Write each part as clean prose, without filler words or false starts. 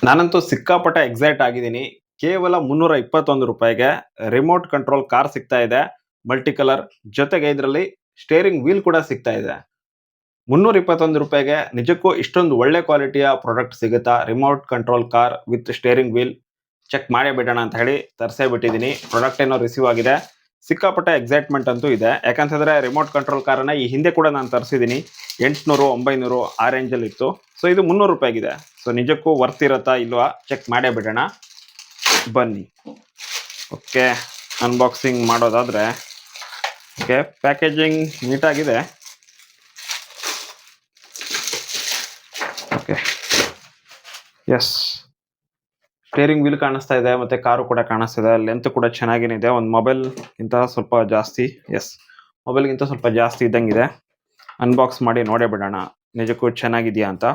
ನಾನಂತೂ ಸಿಕ್ಕಾಪಟ್ಟೆ ಎಕ್ಸೈಟ್ ಆಗಿದ್ದೀನಿ. ಕೇವಲ ₹321 ರಿಮೋಟ್ ಕಂಟ್ರೋಲ್ ಕಾರ್ ಸಿಗ್ತಾ ಇದೆ. ಮಲ್ಟಿ ಕಲರ್ ಜೊತೆಗೆ ಇದರಲ್ಲಿ ಸ್ಟೇರಿಂಗ್ ವೀಲ್ ಕೂಡ ಸಿಗ್ತಾ ಇದೆ. ₹321 ನಿಜಕ್ಕೂ ಇಷ್ಟೊಂದು ಒಳ್ಳೆ ಕ್ವಾಲಿಟಿಯ ಪ್ರಾಡಕ್ಟ್ ಸಿಗುತ್ತಾ? Remote control car with steering wheel check ಮಾಡೇ ಬಿಡೋಣ ಅಂತ ಹೇಳಿ ತರಿಸೇ ಬಿಟ್ಟಿದ್ದೀನಿ. ಪ್ರಾಡಕ್ಟ್ ಏನೋ ರಿಸೀವ್ ಆಗಿದೆ. ಸಿಕ್ಕಾಪಟ್ಟೆ ಎಕ್ಸೈಟ್ಮೆಂಟ್ ಅಂತೂ ಇದೆ. ಯಾಕಂತಂದ್ರೆ ರಿಮೋಟ್ ಕಂಟ್ರೋಲ್ ಕಾರನ್ನ ಈ ಹಿಂದೆ ಕೂಡ ನಾನು ತರಿಸಿದ್ದೀನಿ. 800, 900 ಆ ರೇಂಜಲ್ಲಿ ಇತ್ತು. ಸೊ ಇದು ₹300 ಸೊ ನಿಜಕ್ಕೂ ವರ್ತ್ ಇರತ್ತಾ ಇಲ್ವಾ ಚೆಕ್ ಮಾಡೇ ಬಿಡೋಣ ಬನ್ನಿ. ಓಕೆ, ಅನ್ಬಾಕ್ಸಿಂಗ್ ಮಾಡೋದಾದ್ರೆ ಓಕೆ, ಪ್ಯಾಕೇಜಿಂಗ್ ನೀಟಾಗಿದೆ. ಓಕೆ, ಎಸ್, ಸ್ಟೇರಿಂಗ್ ವೀಲ್ ಕಾಣಿಸ್ತಾ ಇದೆ, ಮತ್ತೆ ಕಾರು ಕೂಡ ಕಾಣಿಸ್ತಾ ಇದೆ. ಲೆಂತ್ ಕೂಡ ಚೆನ್ನಾಗೇನಿದೆ. ಒಂದು ಮೊಬೈಲ್ ಗಿಂತ ಸ್ವಲ್ಪ ಜಾಸ್ತಿ, ಎಸ್, ಮೊಬೈಲ್ಗಿಂತ ಸ್ವಲ್ಪ ಜಾಸ್ತಿ ಇದ್ದಂಗಿದೆ. ಅನ್ಬಾಕ್ಸ್ ಮಾಡಿ ನೋಡೇ ಬಿಡೋಣ ನಿಜಕ್ಕೂ ಚೆನ್ನಾಗಿದೆಯಾ ಅಂತ.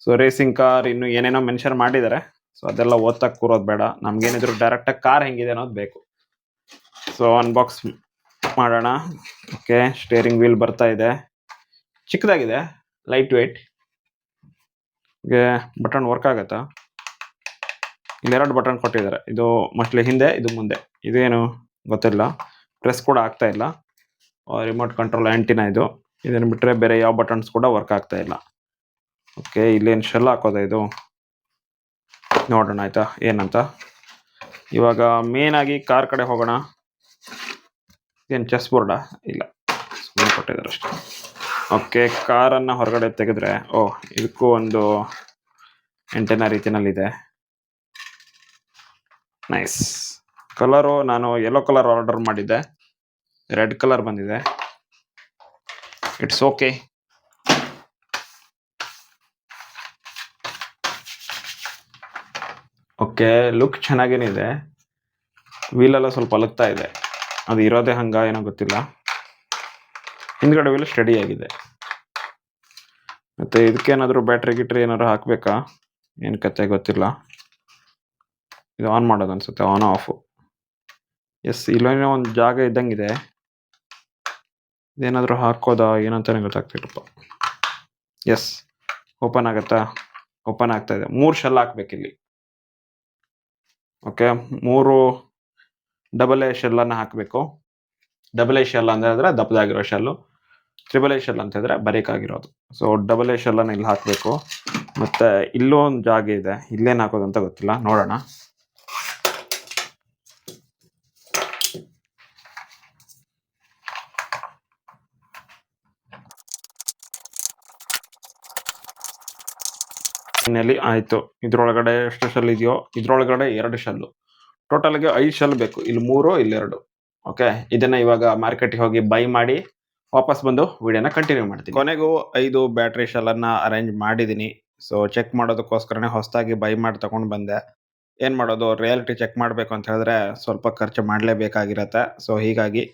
ಸೊ ರೇಸಿಂಗ್ ಕಾರ್ ಇನ್ನು ಏನೇನೋ ಮೆನ್ಷನ್ ಮಾಡಿದ್ದಾರೆ. ಸೊ ಅದೆಲ್ಲ ಓದ್ತಕ್ಕೆ ಕೂರೋದು ಬೇಡ, ನಮ್ಗೇನಿದ್ರು ಡೈರೆಕ್ಟಾಗಿ ಕಾರ್ ಹೆಂಗಿದೆ ಅನ್ನೋದು ಬೇಕು. ಸೊ ಅನ್ಬಾಕ್ಸ್ ಮಾಡೋಣ. ಓಕೆ, ಸ್ಟೇರಿಂಗ್ ವೀಲ್ ಬರ್ತಾ ಇದೆ, ಚಿಕ್ಕದಾಗಿದೆ, ಲೈಟ್ ವೇಟ್. ಬಟನ್ ವರ್ಕ್ ಆಗುತ್ತಾ? ಇಲ್ಲೆರಡು ಬಟನ್ ಕೊಟ್ಟಿದ್ದಾರೆ. ಇದು ಮೋಸ್ಟ್ಲಿ ಹಿಂದೆ, ಇದು ಮುಂದೆ. ಇದೇನು ಗೊತ್ತಿಲ್ಲ. ಪ್ರೆಸ್ ಕೂಡ ಆಗ್ತಾ ಇಲ್ಲ. ರಿಮೋಟ್ ಕಂಟ್ರೋಲ್ ಆಂಟಿನಾ ಇದು. ಇದನ್ನು ಬಿಟ್ಟರೆ ಬೇರೆ ಯಾವ ಬಟನ್ಸ್ ಕೂಡ ವರ್ಕ್ ಆಗ್ತಾ ಇಲ್ಲ. ಓಕೆ, ಇಲ್ಲೇನು ಶೆಲ್ ಹಾಕೋದ ಇದು ನೋಡೋಣ ಆಯ್ತಾ ಏನಂತ. ಇವಾಗ ಮೇನ್ ಆಗಿ ಕಾರ್ ಕಡೆ ಹೋಗೋಣ. ಏನು ಚೆಸ್ ಬೋರ್ಡಾ? ಇಲ್ಲ, ಸುಮ್ಮನೆ ಕೊಟ್ಟಿದ್ದಾರೆ ಅಷ್ಟೇ. ಓಕೆ, ಕಾರನ್ನು ಹೊರಗಡೆ ತೆಗೆದ್ರೆ ಇದಕ್ಕೂ ಒಂದು ಆಂಟೆನಾ ರೀತಿನಲ್ಲಿದೆ. ನೈಸ್. ಕಲರು ನಾನು ಯೆಲ್ಲೋ ಕಲರ್ ಆರ್ಡರ್ ಮಾಡಿದ್ದೆ, ರೆಡ್ ಕಲರ್ ಬಂದಿದೆ. It's okay. ಓಕೆ, ಲುಕ್ ಚೆನ್ನಾಗೇನಿದೆ. ವೀಲೆಲ್ಲ ಸ್ವಲ್ಪ ಅಲಗ್ತಾ ಇದೆ, ಅದು ಇರೋದೇ ಹಂಗ ಏನೋ ಗೊತ್ತಿಲ್ಲ. ಹಿಂದ್ಗಡೆ ವೀಲ್ ಸ್ಟಡಿ ಆಗಿದೆ. ಮತ್ತೆ ಇದಕ್ಕೇನಾದರೂ ಬ್ಯಾಟ್ರಿ ಗಿಟ್ರಿ ಏನಾದ್ರು ಹಾಕ್ಬೇಕಾ, ಏನು ಕತೆ ಗೊತ್ತಿಲ್ಲ. ಇದು ಆನ್ ಮಾಡೋದು ಅನ್ಸುತ್ತೆ, ಆನ್ ಆಫ್. ಎಸ್, ಇಲ್ಲೇನೋ ಒಂದು ಜಾಗ ಇದ್ದಂಗಿದೆ. ಇದೇನಾದರೂ ಹಾಕೋದಾ ಏನಂತಾನೆ ಗೊತ್ತಾಗ್ತಿಲ್ಲಪ್ಪ. ಎಸ್, ಓಪನ್ ಆಗತ್ತಾ? ಓಪನ್ ಆಗ್ತಾ ಇದೆ. 3 ಶೆಲ್ ಹಾಕ್ಬೇಕಿಲ್ಲಿ. ಓಕೆ, 3 ಡಬಲ್ ಎ ಶೆಲ್ಲನ್ನು ಹಾಕಬೇಕು. ಡಬಲ್ ಎ ಶೆಲ್ ಅಂದರೆ ದಪ್ಪದಾಗಿರೋ ಶೆಲ್ಲು, ತ್ರಿಬಲ್ ಎ ಶೆಲ್ ಅಂತ ಹೇಳಿದ್ರೆ ಬರೀಕಾಗಿರೋದು. ಸೊ ಡಬಲ್ ಎ ಶೆಲ್ಲನ್ನು ಇಲ್ಲಿ ಹಾಕಬೇಕು. ಮತ್ತೆ ಇಲ್ಲೂ ಒಂದು ಜಾಗ ಇದೆ, ಇಲ್ಲೇನು ಹಾಕೋದು ಅಂತ ಗೊತ್ತಿಲ್ಲ, ನೋಡೋಣ. ಆಯ್ತು. ಇದ್ರೊಳಗಡೆ ಎಷ್ಟು ಶೆಲ್ ಇದೆಯೋ ಇದ್ರೊಳಗಡೆ 2 ಶೆಲ್ಲು, ಟೋಟಲ್ಗೆ 5 ಶೆಲ್ ಬೇಕು. ಇಲ್ಲಿ 3, ಇಲ್ಲಿ 2. ಓಕೆ, ಇದನ್ನ ಇವಾಗ ಮಾರ್ಕೆಟ್ಗೆ ಹೋಗಿ ಬೈ ಮಾಡಿ ವಾಪಸ್ ಬಂದು ವಿಡಿಯೋನ ಕಂಟಿನ್ಯೂ ಮಾಡ್ತೀನಿ. ಕೊನೆಗೂ 5 ಬ್ಯಾಟ್ರಿ ಶೆಲ್ಲನ್ನ ಅರೇಂಜ್ ಮಾಡಿದ್ದೀನಿ. ಸೊ ಚೆಕ್ ಮಾಡೋದಕ್ಕೋಸ್ಕರನೇ ಹೊಸದಾಗಿ ಬೈ ಮಾಡಿ ತಗೊಂಡು ಬಂದೆ. ಏನು ಮಾಡೋದು, ರಿಯಾಲಿಟಿ ಚೆಕ್ ಮಾಡಬೇಕು ಅಂತ ಹೇಳಿದ್ರೆ ಸ್ವಲ್ಪ ಖರ್ಚು ಮಾಡಲೇಬೇಕಾಗಿರತ್ತೆ. ಸೊ ಹೀಗಾಗಿ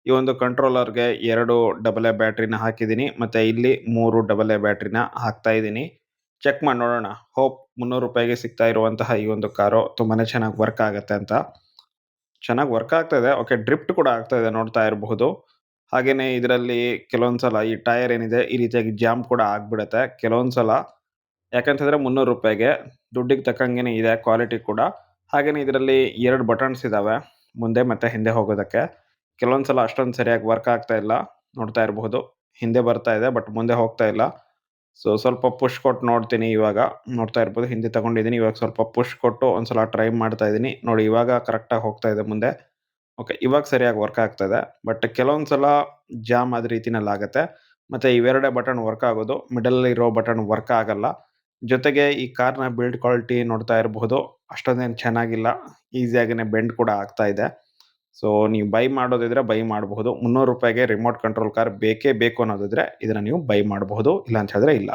ಈ ಒಂದು ಕಂಟ್ರೋಲರ್ಗೆ 2 ಡಬಲ್ ಎ ಬ್ಯಾಟ್ರಿನ ಹಾಕಿದ್ದೀನಿ, ಮತ್ತು ಇಲ್ಲಿ 3 ಡಬಲ್ ಎ ಬ್ಯಾಟ್ರಿನ ಹಾಕ್ತಾ ಇದ್ದೀನಿ. ಚೆಕ್ ಮಾಡಿ ನೋಡೋಣ. ಹೋಪ್ ₹300 ಸಿಗ್ತಾ ಇರುವಂತಹ ಈ ಒಂದು ಕಾರು ತುಂಬಾನೇ ಚೆನ್ನಾಗಿ ವರ್ಕ್ ಆಗುತ್ತೆ ಅಂತ. ಚೆನ್ನಾಗಿ ವರ್ಕ್ ಆಗ್ತಾ ಇದೆ. ಓಕೆ, ಡ್ರಿಫ್ಟ್ ಕೂಡ ಆಗ್ತಾ ಇದೆ, ನೋಡ್ತಾ ಇರಬಹುದು. ಹಾಗೇನೆ ಇದರಲ್ಲಿ ಕೆಲವೊಂದ್ಸಲ ಈ ಟೈರ್ ಏನಿದೆ ಈ ರೀತಿಯಾಗಿ ಜಾಮ್ ಕೂಡ ಆಗ್ಬಿಡುತ್ತೆ ಕೆಲವೊಂದ್ಸಲ. ಯಾಕಂತಂದ್ರೆ ₹300 ದುಡ್ಡಿಗೆ ತಕ್ಕಂಗೆನೆ ಇದೆ ಕ್ವಾಲಿಟಿ ಕೂಡ. ಹಾಗೇನೆ ಇದರಲ್ಲಿ 2 ಬಟನ್ಸ್ ಇದಾವೆ, ಮುಂದೆ ಮತ್ತೆ ಹಿಂದೆ ಹೋಗೋದಕ್ಕೆ. ಕೆಲವೊಂದ್ಸಲ ಅಷ್ಟೊಂದು ಸರಿಯಾಗಿ ವರ್ಕ್ ಆಗ್ತಾ ಇಲ್ಲ, ನೋಡ್ತಾ ಇರಬಹುದು. ಹಿಂದೆ ಬರ್ತಾ ಇದೆ ಬಟ್ ಮುಂದೆ ಹೋಗ್ತಾ ಇಲ್ಲ. ಸೊ ಸ್ವಲ್ಪ ಪುಷ್ ಕೊಟ್ಟು ನೋಡ್ತೀನಿ. ಇವಾಗ ನೋಡ್ತಾ ಇರ್ಬೋದು, ಹಿಂದೆ ತಗೊಂಡಿದ್ದೀನಿ. ಇವಾಗ ಸ್ವಲ್ಪ ಪುಷ್ ಕೊಟ್ಟು ಒಂದ್ಸಲ ಟ್ರೈ ಮಾಡ್ತಾ ಇದ್ದೀನಿ. ನೋಡಿ, ಇವಾಗ ಕರೆಕ್ಟಾಗಿ ಹೋಗ್ತಾ ಇದೆ ಮುಂದೆ. ಓಕೆ, ಇವಾಗ ಸರಿಯಾಗಿ ವರ್ಕ್ ಆಗ್ತಾ ಇದೆ. ಬಟ್ ಕೆಲವೊಂದ್ಸಲ ಜಾಮ್ ಆದ ರೀತಿನಲ್ಲಿ ಆಗುತ್ತೆ. ಮತ್ತೆ ಇವೆರಡೇ ಬಟನ್ ವರ್ಕ್ ಆಗೋದು, ಮಿಡಲ್ ಇರೋ ಬಟನ್ ವರ್ಕ್ ಆಗಲ್ಲ. ಜೊತೆಗೆ ಈ ಕಾರ್ನ ಬಿಲ್ಡ್ ಕ್ವಾಲಿಟಿ ನೋಡ್ತಾ ಇರಬಹುದು, ಅಷ್ಟೊಂದೇನು ಚೆನ್ನಾಗಿಲ್ಲ. ಈಸಿಯಾಗಿನೇ ಬೆಂಡ್ ಕೂಡ ಆಗ್ತಾ ಇದೆ. ಸೊ ನೀವು ಬೈ ಮಾಡೋದಿದ್ರೆ ಬೈ ಮಾಡಬಹುದು. ₹300 ರಿಮೋಟ್ ಕಂಟ್ರೋಲ್ ಕಾರ್ ಬೇಕೇ ಬೇಕು ಅನ್ನೋದಿದ್ರೆ ಇದನ್ನ ನೀವು ಬೈ ಮಾಡಬಹುದು, ಇಲ್ಲ ಅಂತ ಹೇಳಿದ್ರೆ ಇಲ್ಲ.